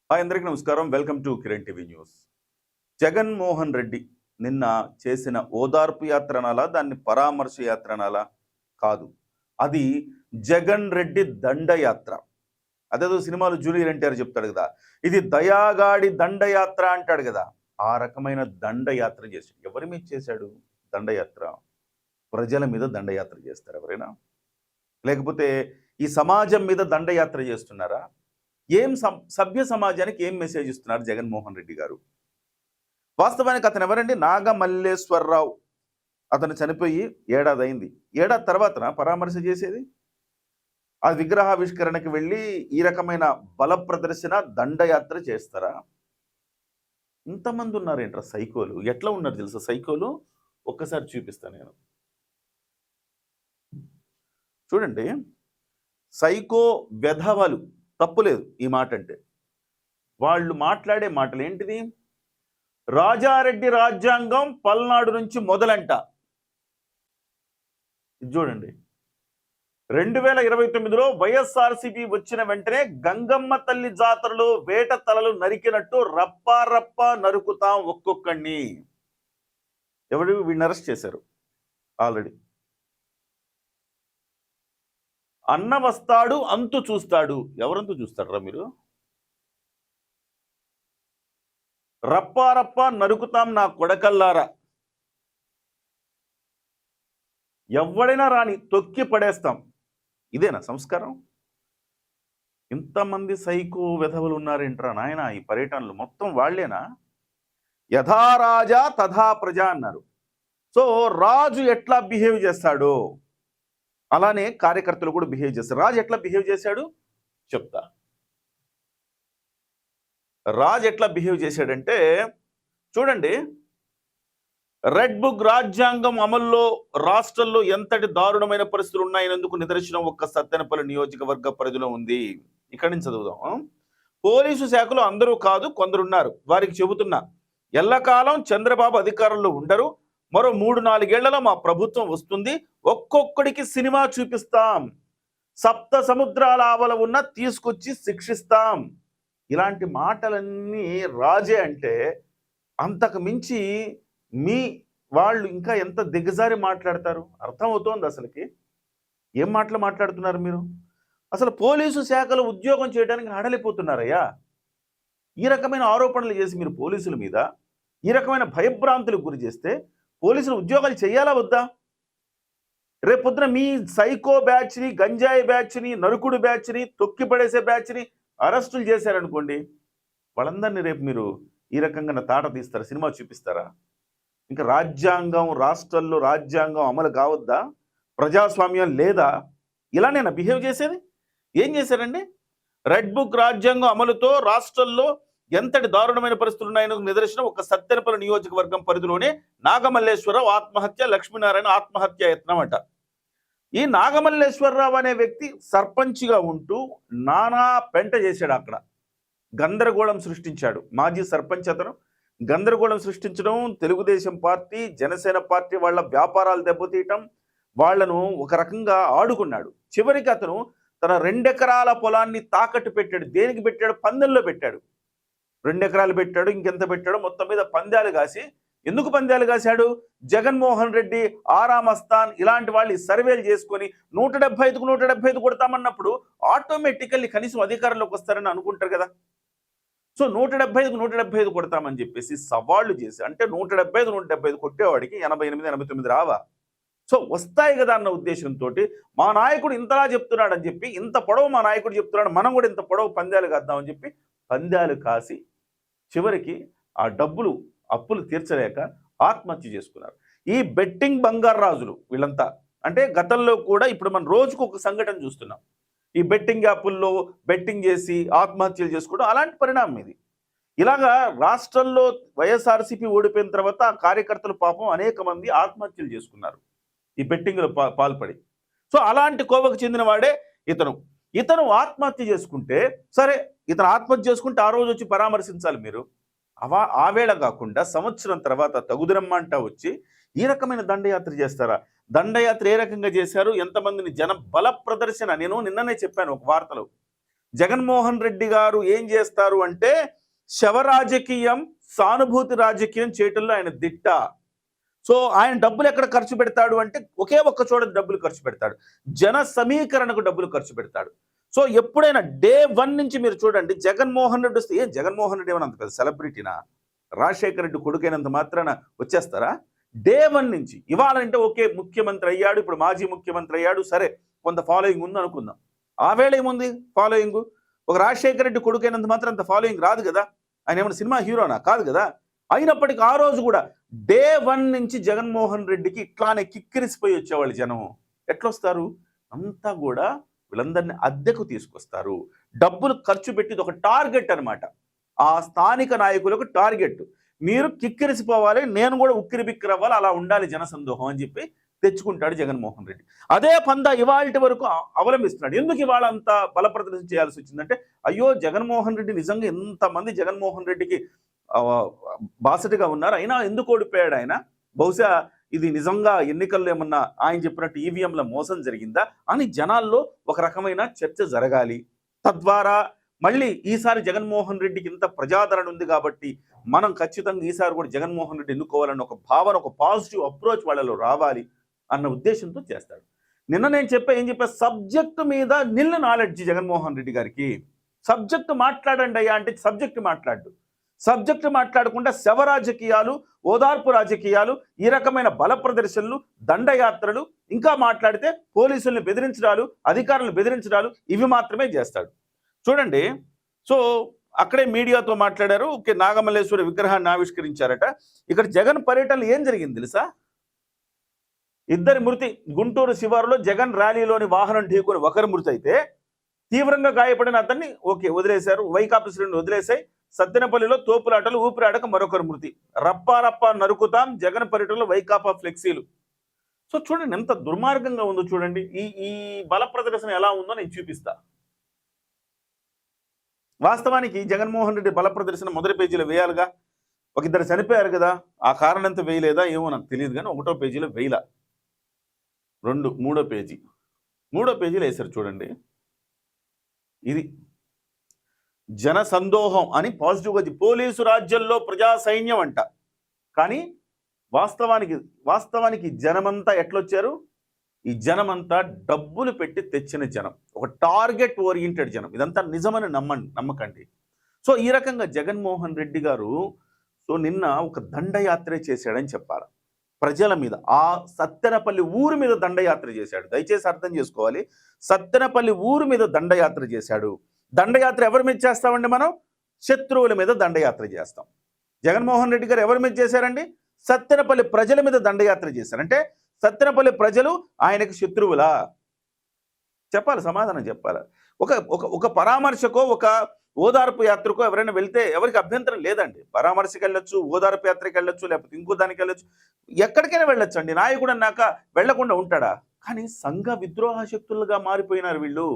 Hi అందరికీ నమస్కారం. Welcome to Kiran TV news. Jaganmohan Reddy నిన్న చేసిన ఓదార్పు యాత్ర అనాలా, దాన్ని పరామర్శ యాత్ర అనాలా? కాదు, అది జగన్ రెడ్డి దండయాత్ర. అదేదో సినిమాలో జూనియర్ ఎన్టీఆర్ చెప్తాడు కదా, ఇది దయాగాడి దండయాత్ర అంటాడు కదా, ఆ రకమైన దండయాత్ర చేశాడు. ఎవరి మీద చేశాడు దండయాత్ర? ప్రజల మీద దండయాత్ర చేస్తారు ఎవరైనా? లేకపోతే ఈ సమాజం మీద దండయాత్ర చేస్తున్నారా? సభ్య సమాజానికి ఏం మెసేజ్ ఇస్తున్నారు జగన్మోహన్ రెడ్డి గారు? వాస్తవానికి అతను ఎవరండి? నాగమల్లేశ్వరరావు. అతను చనిపోయి ఏడాది అయింది. ఏడాది తర్వాత పరామర్శ చేసేది? ఆ విగ్రహావిష్కరణకి వెళ్ళి ఈ రకమైన బల ప్రదర్శన దండయాత్ర చేస్తారా? ఇంతమంది ఉన్నారేంట్రా సైకోలు? ఎట్లా ఉన్నారు తెలుసా సైకోలు? ఒక్కసారి చూపిస్తాను నేను. చూడండి, సైకో వెధవలు, తప్పులేదు ఈ మాట అంటే. వాళ్ళు మాట్లాడే మాటలు ఏంటిది? రాజారెడ్డి రాజ్యాంగం పల్నాడు నుంచి మొదలంట. ఇది చూడండి, 2029లో వైఎస్ఆర్సీపీ వచ్చిన వెంటనే గంగమ్మ తల్లి జాతరలో వేట తలలు నరికినట్టు రప్పా రప్పా నరుకుతాం ఒక్కొక్కడిని. ఎవరు? వీడిని అరెస్ట్ చేశారు ఆల్రెడీ. అన్న వస్తాడు అంతు చూస్తాడు. ఎవరంతు చూస్తాడరా మీరు? రప్పా రప్పా నరుకుతాం నా కొడకల్లారా. ఎవడైనా రాని తొక్కి పడేస్తాం. ఇదేనా సంస్కారం? ఇంతమంది సైకో వెధవులు ఉన్నారేంట్రా నాయన ఈ పర్యటనలు మొత్తం వాళ్లేనా? యథా రాజా తథా ప్రజ అన్నారు. సో రాజు ఎట్లా బిహేవ్ చేస్తాడో అలానే కార్యకర్తలు కూడా బిహేవ్ చేస్తారు. రాజు ఎట్లా బిహేవ్ చేశాడు చెప్తా. రాజు ఎట్లా బిహేవ్ చేశాడంటే చూడండి, రెడ్ బుక్ రాజ్యాంగం అమల్లో రాష్ట్రంలో ఎంతటి దారుణమైన పరిస్థితులు ఉన్నాయనేందుకు నిదర్శనం ఒక్క సత్తెనపల్లి నియోజకవర్గ పరిధిలో ఉంది. ఇక్కడి నుంచి చదువుదాం. పోలీసు శాఖలో అందరూ కాదు, కొందరున్నారు. వారికి చెబుతున్నా, ఎల్లకాలం చంద్రబాబు అధికారంలో ఉండరు. మరో 3-4 ఏళ్లలో మా ప్రభుత్వం వస్తుంది. ఒక్కొక్కడికి సినిమా చూపిస్తాం. సప్త సముద్రాల ఆవల ఉన్న తీసుకొచ్చి శిక్షిస్తాం. ఇలాంటి మాటలన్నీ రాజే అంటే అంతకు మించి మీ వాళ్ళు ఇంకా ఎంత దిగజారి మాట్లాడతారు అర్థమవుతోంది. అసలుకి ఏం మాటలు మాట్లాడుతున్నారు మీరు? అసలు పోలీసు శాఖలో ఉద్యోగం చేయడానికి హడలిపోతున్నారయ్యా. ఈ రకమైన ఆరోపణలు చేసి మీరు పోలీసుల మీద ఈ రకమైన భయభ్రాంతులకు గురి చేస్తే పోలీసులు ఉద్యోగాలు చేయాలా వద్దా? రేపొద్దున మీ సైకో బ్యాచ్ని, గంజాయి బ్యాచ్ని, నరుకుడు బ్యాచ్ని, తొక్కి పడేసే బ్యాచ్ని అరెస్టులు చేశారనుకోండి, వాళ్ళందరినీ రేపు మీరు ఈ రకంగా తాట తీస్తారా? సినిమా చూపిస్తారా? ఇంకా రాజ్యాంగం, రాష్ట్రాల్లో రాజ్యాంగం అమలు కావద్దా? ప్రజాస్వామ్యం లేదా? ఇలానేనా బిహేవ్ చేసేది? ఏం చేశారండి? రెడ్ బుక్ రాజ్యాంగం అమలుతో రాష్ట్రంలో ఎంతటి దారుణమైన పరిస్థితులు ఉన్నాయని నిదర్శనం ఒక సత్తెనపల్లి నియోజకవర్గం పరిధిలోనే నాగమల్లేశ్వరరావు ఆత్మహత్య, లక్ష్మీనారాయణ ఆత్మహత్య యత్నం అంట. ఈ నాగమల్లేశ్వరరావు అనే వ్యక్తి సర్పంచ్గా ఉంటూ నానా పెంట చేశాడు. అక్కడ గందరగోళం సృష్టించాడు. మాజీ సర్పంచ్ అతను గందరగోళం సృష్టించడం, తెలుగుదేశం పార్టీ, జనసేన పార్టీ వాళ్ళ వ్యాపారాలు దెబ్బతీయటం, వాళ్లను ఒక రకంగా ఆడుకున్నాడు. చివరికి అతను తన 2 ఎకరాల పొలాన్ని తాకట్టు పెట్టాడు. దేనికి పెట్టాడు? పందెంలో పెట్టాడు. 2 ఎకరాలు పెట్టాడు, ఇంకెంత పెట్టాడు, మొత్తం మీద పందాలు కాసి. ఎందుకు పందాలు కాశాడు? జగన్మోహన్ రెడ్డి, ఆరామస్థాన్ ఇలాంటి వాళ్ళు సర్వేలు చేసుకొని 175కు 175 కొడతామన్నప్పుడు ఆటోమేటికల్లీ కనీసం అధికారంలోకి వస్తారని అనుకుంటారు కదా. సో 175కు 175 కొడతామని చెప్పేసి సవాళ్లు చేసి, అంటే 175 175 కొట్టేవాడికి 88 89 రావా? సో వస్తాయి కదా అన్న ఉద్దేశంతో మా నాయకుడు ఇంతలా చెప్తున్నాడు అని చెప్పి, ఇంత పొడవు మా నాయకుడు చెప్తున్నాడు, మనం కూడా ఇంత పొడవు పందాలు కాద్దామని చెప్పి పందాలు కాసి చివరికి ఆ డబ్బులు అప్పులు తీర్చలేక ఆత్మహత్య చేసుకున్నారు. ఈ బెట్టింగ్ బంగారు రాజులు వీళ్ళంతా. అంటే గతంలో కూడా ఇప్పుడు మనం రోజుకు ఒక సంఘటన చూస్తున్నాం. ఈ బెట్టింగ్ యాప్ల్లో బెట్టింగ్ చేసి ఆత్మహత్యలు చేసుకోవడం అలాంటి పరిణామం ఇది. ఇలాగా రాష్ట్రంలో వైఎస్ఆర్సీపీ ఓడిపోయిన తర్వాత కార్యకర్తలు పాపం అనేక మంది ఆత్మహత్యలు చేసుకున్నారు ఈ బెట్టింగ్లో పాల్పడి. సో అలాంటి కోవకు చెందిన వాడే ఇతను ఆత్మహత్య చేసుకుంటే సరే, ఇతను ఆత్మహత్య చేసుకుంటే ఆ రోజు వచ్చి పరామర్శించాలి మీరు. ఆ వేళ కాకుండా సంవత్సరం తర్వాత తగుదరమ్మంట వచ్చి ఈ రకమైన దండయాత్ర చేస్తారా? దండయాత్ర ఏ రకంగా చేశారు? ఎంతమందిని బల ప్రదర్శన. నేను నిన్ననే చెప్పాను ఒక వార్తలో, జగన్మోహన్ రెడ్డి గారు ఏం చేస్తారు అంటే శవ రాజకీయం, సానుభూతి రాజకీయం చేయటంలో ఆయన దిట్ట. సో ఆయన డబ్బులు ఎక్కడ ఖర్చు పెడతాడు అంటే ఒకే ఒక్క చోట డబ్బులు ఖర్చు పెడతాడు, జన సమీకరణకు డబ్బులు ఖర్చు పెడతాడు. సో ఎప్పుడైనా డే 1 నుంచి మీరు చూడండి, జగన్మోహన్ రెడ్డి వస్తే జగన్మోహన్ రెడ్డి ఏమన్నా అంత పెద్ద సెలబ్రిటీనా? రాజశేఖర రెడ్డి కొడుకైనంత మాత్రాన వచ్చేస్తారా? డే 1 నుంచి ఇవాళ అంటే ఓకే, ముఖ్యమంత్రి అయ్యాడు, ఇప్పుడు మాజీ ముఖ్యమంత్రి అయ్యాడు, సరే కొంత ఫాలోయింగ్ ఉంది అనుకుందాం. ఆ వేళ ఏముంది ఫాలోయింగ్? ఒక రాజశేఖర రెడ్డి కొడుకైనంత మాత్రం అంత ఫాలోయింగ్ రాదు కదా. ఆయన ఏమైనా సినిమా హీరోనా? కాదు కదా. అయినప్పటికీ ఆ రోజు కూడా డే 1 నుంచి జగన్మోహన్ రెడ్డికి ఇట్లానే కిక్కిరిసిపోయి వచ్చేవాళ్ళు జనం. ఎట్లొస్తారు? అంతా కూడా వీళ్ళందరినీ అద్దెకు తీసుకొస్తారు. డబ్బులు ఖర్చు పెట్టిది ఒక టార్గెట్ అనమాట. ఆ స్థానిక నాయకులకు టార్గెట్. మీరు కిక్కిరిసిపోవాలి, నేను కూడా ఉక్కిరి బిక్కిరి అవ్వాలి, అలా ఉండాలి జనసందోహం అని చెప్పి తెచ్చుకుంటాడు జగన్మోహన్ రెడ్డి. అదే పందా ఇవాళ వరకు అవలంబిస్తున్నాడు. ఎందుకు ఇవాళ అంత బలప్రదర్శన చేయాల్సి వచ్చిందంటే, అయ్యో జగన్మోహన్ రెడ్డి నిజంగా ఎంతమంది జగన్మోహన్ రెడ్డికి బాసటగా ఉన్నారు, అయినా ఎందుకు ఓడిపోయాడు ఆయన? బహుశా ఇది నిజంగా ఎన్నికల్లో ఏమన్నా ఆయన చెప్పినట్టు ఈవీఎంల మోసం జరిగిందా అని జనాల్లో ఒక రకమైన చర్చ జరగాలి. తద్వారా మళ్ళీ ఈసారి జగన్మోహన్ రెడ్డికి ఇంత ప్రజాదరణ ఉంది కాబట్టి మనం ఖచ్చితంగా ఈసారి కూడా జగన్మోహన్ రెడ్డి ఎన్నుకోవాలన్న ఒక భావన, ఒక పాజిటివ్ అప్రోచ్ వాళ్ళలో రావాలి అన్న ఉద్దేశంతో చేస్తాడు. నిన్న నేను ఏం చెప్పా, సబ్జెక్టు మీద నిల్ నాలెడ్జ్ జగన్మోహన్ రెడ్డి గారికి. సబ్జెక్టు మాట్లాడండి అయ్యా అంటే సబ్జెక్టు మాట్లాడు. సబ్జెక్టు మాట్లాడకుండా శవ రాజకీయాలు, ఓదార్పు రాజకీయాలు, ఈ రకమైన బల ప్రదర్శనలు, దండయాత్రలు, ఇంకా మాట్లాడితే పోలీసుల్ని బెదిరించడాలు, అధికారులను బెదిరించడాలు, ఇవి మాత్రమే చేస్తాడు. చూడండి, సో అక్కడే మీడియాతో మాట్లాడారు. ఓకే, నాగమల్లేశ్వరి విగ్రహాన్ని ఆవిష్కరించారట. ఇక్కడ జగన్ పర్యటనలో ఏం జరిగింది తెలుసా? ఇద్దరి మృతి. గుంటూరు శివారులో జగన్ ర్యాలీలోని వాహనం ఢీకొని ఒకరు మృతి అయితే, తీవ్రంగా గాయపడిన అతన్ని ఓకే వదిలేశారు, వైకాపా శ్రేణులు వదిలేశాయి. సత్తెనపల్లిలో తోపులాటలు ఊపిరాడక మరొకరు మృతి. రప్పారప్పా నరుకుతాం, జగన్ పర్యటనలో వైకాపా ఫ్లెక్సీలు. సో చూడండి ఎంత దుర్మార్గంగా ఉందో చూడండి. ఈ బల ప్రదర్శన ఎలా ఉందో నేను చూపిస్తా. వాస్తవానికి జగన్మోహన్ రెడ్డి బల ప్రదర్శన మొదటి పేజీలో వేయాలిగా. ఒక ఇద్దరు చనిపోయారు కదా, ఆ కారణంతో వేయలేదా ఏమో నాకు తెలియదు, కానీ 1వ పేజీలో వేయలా. మూడో పేజీలో వేశారు చూడండి. ఇది జన సందోహం అని పాజిటివ్గా, పోలీసు రాజ్యంలో ప్రజా సైన్యం అంట. కానీ వాస్తవానికి జనమంతా ఎట్లొచ్చారు? ఈ జనమంతా డబ్బులు పెట్టి తెచ్చిన జనం, ఒక టార్గెట్ ఓరియంటెడ్ జనం. ఇదంతా నిజమని నమ్మకండి. సో ఈ రకంగా జగన్మోహన్ రెడ్డి గారు నిన్న ఒక దండయాత్రే చేశాడని చెప్పాలి ప్రజల మీద. ఆ సత్తెనపల్లి ఊరు మీద దండయాత్ర చేశాడు. దయచేసి అర్థం చేసుకోవాలి, సత్తెనపల్లి ఊరు మీద దండయాత్ర చేశాడు. దండయాత్ర ఎవరి మీద చేస్తామండి? మనం శత్రువుల మీద దండయాత్ర చేస్తాం. జగన్మోహన్ రెడ్డి గారు ఎవరి మీద చేశారండి? సత్తెనపల్లి ప్రజల మీద దండయాత్ర చేశారంటే సత్తెనపల్లి ప్రజలు ఆయనకు శత్రువులా? చెప్పాలి, సమాధానం చెప్పాలి. ఒక పరామర్శకో, ఒక ఓదార్పు యాత్రకో ఎవరైనా వెళ్తే ఎవరికి అభ్యంతరం లేదండి. పరామర్శకి వెళ్ళొచ్చు, ఓదార్పు యాత్రకి వెళ్ళొచ్చు, లేకపోతే ఇంకో దానికి వెళ్ళొచ్చు, ఎక్కడికైనా వెళ్ళొచ్చు అండి. నాయకుడు అన్నాక వెళ్లకుండా ఉంటాడా? కానీ సంఘ విద్రోహ శక్తులుగా మారిపోయినారు వీళ్ళు.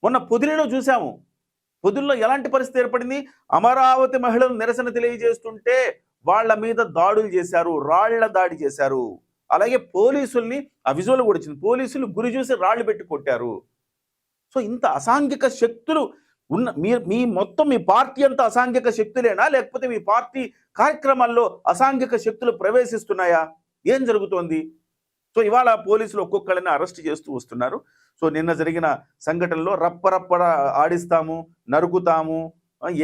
మొన్న పొదిలిలో చూసాము. పొదిలిలో ఎలాంటి పరిస్థితి ఏర్పడింది? అమరావతి మహిళలు నిరసన తెలియజేస్తుంటే వాళ్ళ మీద దాడులు చేశారు, రాళ్ల దాడి చేశారు. అలాగే పోలీసుల్ని, ఆ విజువల్ కూడా వచ్చింది, పోలీసులు గురి చూసి రాళ్లు పెట్టి కొట్టారు. సో ఇంత అసాంఘిక శక్తులు ఉన్న మీ పార్టీ అంతా అసాంఘిక శక్తులేనా, లేకపోతే మీ పార్టీ కార్యక్రమాల్లో అసాంఘిక శక్తులు ప్రవేశిస్తున్నాయా? ఏం జరుగుతోంది? సో ఇవాళ పోలీసులు ఒక్కొక్కళ్ళని అరెస్ట్ చేస్తూ వస్తున్నారు. సో నిన్న జరిగిన సంఘటనలో రప్పరప్ప ఆడిస్తాము, నరుకుతాము,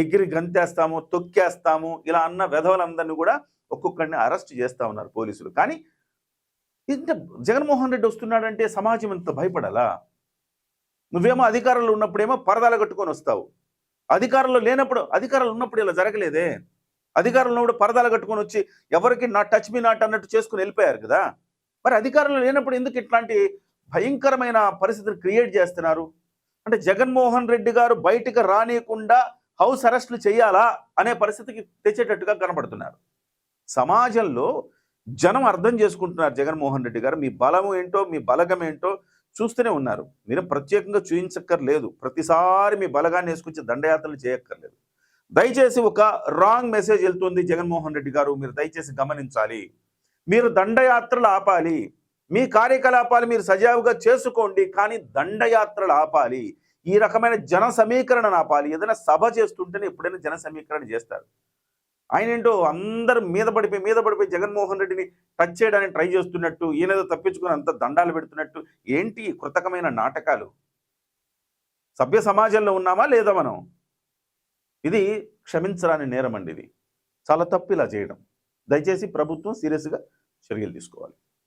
ఎగిరి గంతేస్తాము, తొక్కేస్తాము, ఇలా అన్న వెధవలందరినీ కూడా ఒక్కొక్కడిని అరెస్ట్ చేస్తూ ఉన్నారు పోలీసులు. కానీ ఇంత జగన్మోహన్ రెడ్డి వస్తున్నాడంటే సమాజం ఇంత భయపడాలా? నువ్వేమో అధికారంలో ఉన్నప్పుడేమో పరదాలు కట్టుకొని వస్తావు, అధికారంలో లేనప్పుడు, అధికారంలో ఉన్నప్పుడు ఇలా జరగలేదే. అధికారంలో ఉన్నప్పుడు పరదాలు కట్టుకొని వచ్చి ఎవరికి నా టచ్ మీ నాట్ అన్నట్టు చేసుకుని వెళ్ళిపోయారు కదా. మరి అధికారంలో లేనప్పుడు ఎందుకు ఇట్లాంటి భయంకరమైన పరిస్థితిని క్రియేట్ చేస్తున్నారు? అంటే జగన్మోహన్ రెడ్డి గారు బయటకు రానియకుండా హౌస్ అరెస్టులు చేయాలా అనే పరిస్థితికి తెచ్చేటట్టుగా కనబడుతున్నారు. సమాజంలో జనం అర్థం చేసుకుంటున్నారు జగన్మోహన్ రెడ్డి గారు. మీ బలం ఏంటో, మీ బలగం ఏంటో చూస్తూనే ఉన్నారు. మీరు ప్రత్యేకంగా చూపించక్కర్లేదు, ప్రతిసారి మీ బలగాన్ని వేసుకొచ్చి దండయాత్రలు చేయక్కర్లేదు. దయచేసి ఒక రాంగ్ మెసేజ్ వెళ్తుంది జగన్మోహన్ రెడ్డి గారు, మీరు దయచేసి గమనించాలి. మీరు దండయాత్రలు ఆపాలి, మీ కార్యకలాపాలు మీరు సజావుగా చేసుకోండి, కానీ దండయాత్రలు ఆపాలి. ఈ రకమైన జన సమీకరణ ఆపాలి. ఏదైనా సభ చేస్తుంటేనే ఎప్పుడైనా జన సమీకరణ చేస్తారు. ఆయన ఏంటో అందరూ మీద పడిపోయి జగన్మోహన్ రెడ్డిని టచ్ చేయడానికి ట్రై చేస్తున్నట్టు, ఈయనేదో తప్పించుకొని అంత దండాలు పెడుతున్నట్టు, ఏంటి ఈ కృతకమైన నాటకాలు? సభ్య సమాజంలో ఉన్నామా లేదా మనం? ఇది క్షమించరాని నేరం అండి. ఇది చాలా తప్పు ఇలా చేయడం. దయచేసి ప్రభుత్వం సీరియస్గా చర్యలు తీసుకోవాలి.